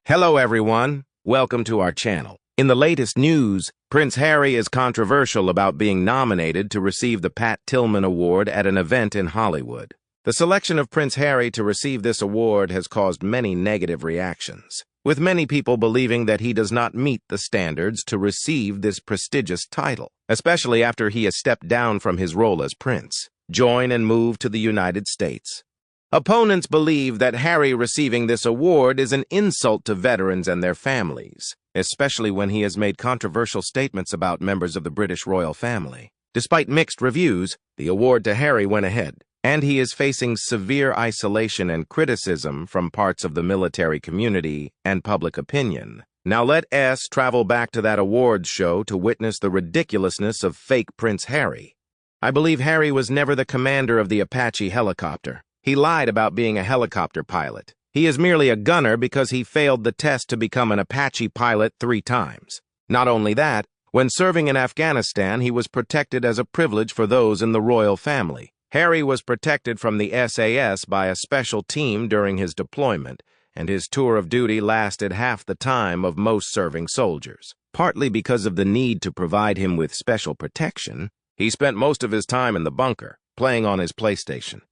Hello everyone, welcome to our channel. In the latest news, Prince Harry is controversial about being nominated to receive the Pat Tillman Award at an event in Hollywood. The selection of Prince Harry to receive this award has caused many negative reactions, with many people believing that he does not meet the standards to receive this prestigious title, especially after he has stepped down from his role as prince, joined and moved to the United States. Opponents believe that Harry receiving this award is an insult to veterans and their families, especially when he has made controversial statements about members of the British royal family. Despite mixed reviews, the award to Harry went ahead, and he is facing severe isolation and criticism from parts of the military community and public opinion. Now let us travel back to that awards show to witness the ridiculousness of fake Prince Harry. I believe Harry was never the commander of the Apache helicopter. He lied about being a helicopter pilot. He is merely a gunner because he failed the test to become an Apache pilot 3 times. Not only that, when serving in Afghanistan, he was protected as a privilege for those in the royal family. Harry was protected from the SAS by a special team during his deployment, and his tour of duty lasted half the time of most serving soldiers. Partly because of the need to provide him with special protection, he spent most of his time in the bunker, playing on his PlayStation.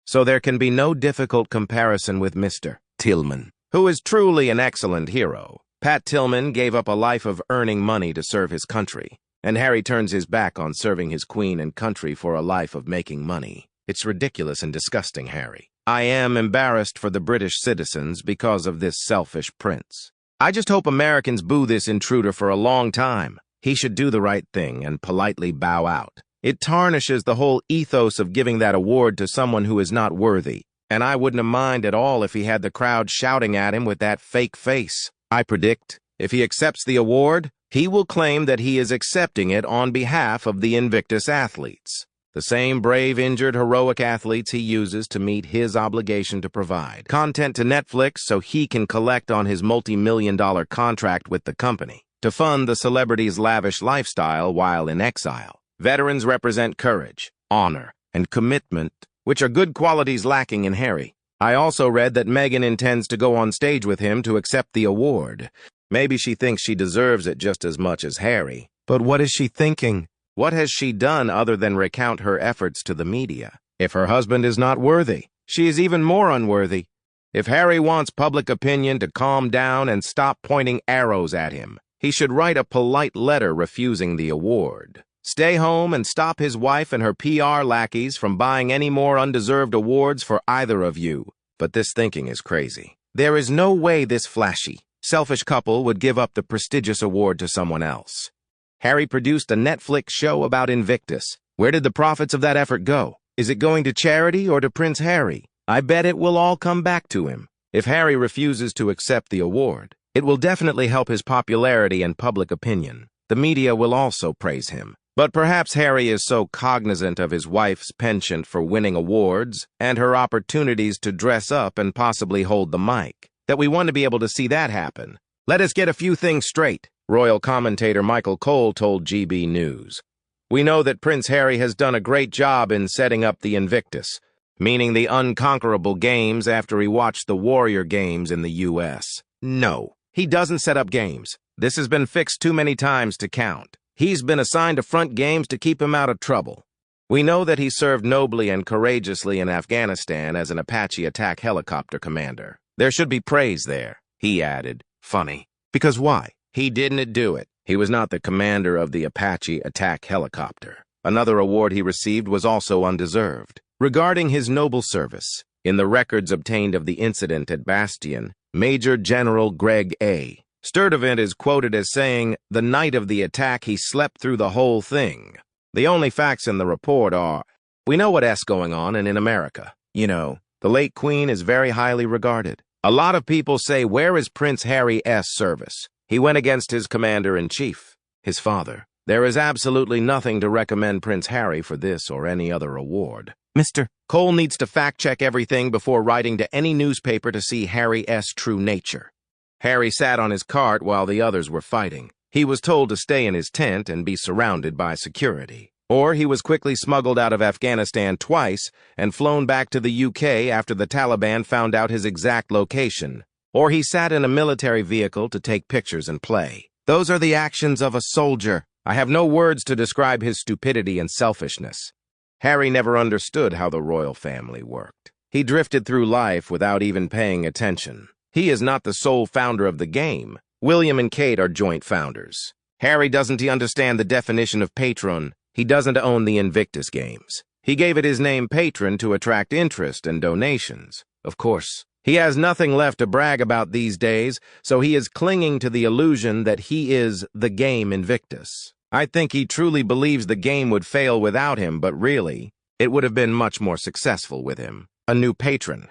So there can be no difficult comparison with Mr. Tillman, who is truly an excellent hero. Pat Tillman gave up a life of earning money to serve his country, and Harry turns his back on serving his queen and country for a life of making money. It's ridiculous and disgusting, Harry. I am embarrassed for the British citizens because of this selfish prince. I just hope Americans boo this intruder for a long time. He should do the right thing and politely bow out. It tarnishes the whole ethos of giving that award to someone who is not worthy, and I wouldn't have minded at all if he had the crowd shouting at him with that fake face. I predict, if he accepts the award, he will claim that he is accepting it on behalf of the Invictus athletes, the same brave, injured, heroic athletes he uses to meet his obligation to provide content to Netflix so he can collect on his multi-million-dollar contract with the company to fund the celebrity's lavish lifestyle while in exile. Veterans represent courage, honor, and commitment, which are good qualities lacking in Harry. I also read that Meghan intends to go on stage with him to accept the award. Maybe she thinks she deserves it just as much as Harry. But what is she thinking? What has she done other than recount her efforts to the media? If her husband is not worthy, she is even more unworthy. If Harry wants public opinion to calm down and stop pointing arrows at him, he should write a polite letter refusing the award. Stay home and stop his wife and her PR lackeys from buying any more undeserved awards for either of you. But this thinking is crazy. There is no way this flashy, selfish couple would give up the prestigious award to someone else. Harry produced a Netflix show about Invictus. Where did the profits of that effort go? Is it going to charity or to Prince Harry? I bet it will all come back to him. If Harry refuses to accept the award, it will definitely help his popularity and public opinion. The media will also praise him. But perhaps Harry is so cognizant of his wife's penchant for winning awards and her opportunities to dress up and possibly hold the mic that we want to be able to see that happen. Let us get a few things straight, royal commentator Markle told GB News. We know that Prince Harry has done a great job in setting up the Invictus, meaning the unconquerable games after he watched the Warrior Games in the US. No, he doesn't set up games. This has been fixed too many times to count. He's been assigned to front games to keep him out of trouble. We know that he served nobly and courageously in Afghanistan as an Apache attack helicopter commander. There should be praise there, he added. Funny. Because why? He didn't do it. He was not the commander of the Apache attack helicopter. Another award he received was also undeserved. Regarding his noble service, in the records obtained of the incident at Bastion, Major General Greg A. Sturdivant is quoted as saying, "The night of the attack, he slept through the whole thing." The only facts in the report are, we know what's going on, and in America, the late Queen is very highly regarded. A lot of people say, where is Prince Harry's service? He went against his commander-in-chief, his father. There is absolutely nothing to recommend Prince Harry for this or any other award. Mr. Cole needs to fact-check everything before writing to any newspaper to see Harry's true nature. Harry sat on his cart while the others were fighting. He was told to stay in his tent and be surrounded by security. Or he was quickly smuggled out of Afghanistan twice and flown back to the UK after the Taliban found out his exact location. or he sat in a military vehicle to take pictures and play. Those are the actions of a soldier. I have no words to describe his stupidity and selfishness. Harry never understood how the royal family worked. He drifted through life without even paying attention. He is not the sole founder of the game. William and Kate are joint founders. Harry doesn't understand the definition of patron. He doesn't own the Invictus Games. He gave it his name Patron to attract interest and donations. Of course, he has nothing left to brag about these days, so he is clinging to the illusion that he is the game Invictus. I think he truly believes the game would fail without him, but really, it would have been much more successful with him. A new patron.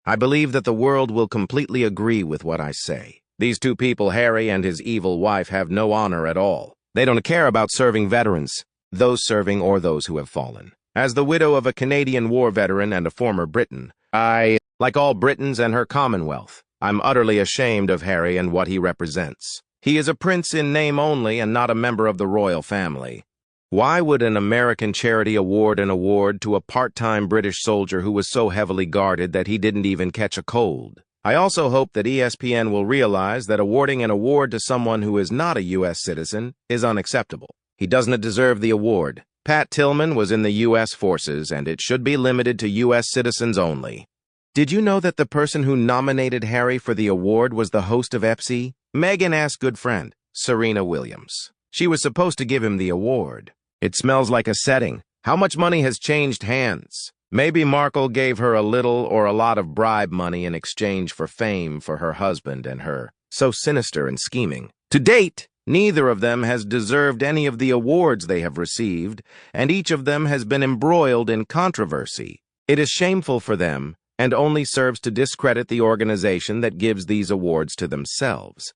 I believe that the world will completely agree with what I say. These two people, Harry and his evil wife, have no honor at all. They don't care about serving veterans, those serving or those who have fallen. As the widow of a Canadian war veteran and a former Briton, like all Britons and her Commonwealth, I'm utterly ashamed of Harry and what he represents. He is a prince in name only and not a member of the royal family. Why would an American charity award an award to a part-time British soldier who was so heavily guarded that he didn't even catch a cold? I also hope that ESPN will realize that awarding an award to someone who is not a U.S. citizen is unacceptable. He doesn't deserve the award. Pat Tillman was in the U.S. forces, and it should be limited to U.S. citizens only. Did you know that the person who nominated Harry for the award was the host of Epsi? Meghan asked good friend, Serena Williams. She was supposed to give him the award. It smells like a setting. How much money has changed hands? Maybe Markle gave her a little or a lot of bribe money in exchange for fame for her husband and her. So sinister and scheming. To date, neither of them has deserved any of the awards they have received, and each of them has been embroiled in controversy. It is shameful for them, and only serves to discredit the organization that gives these awards to themselves.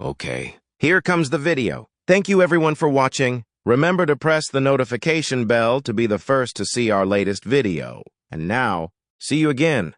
Okay, here comes the video. Thank you everyone for watching. Remember to press the notification bell to be the first to see our latest video. And now, see you again.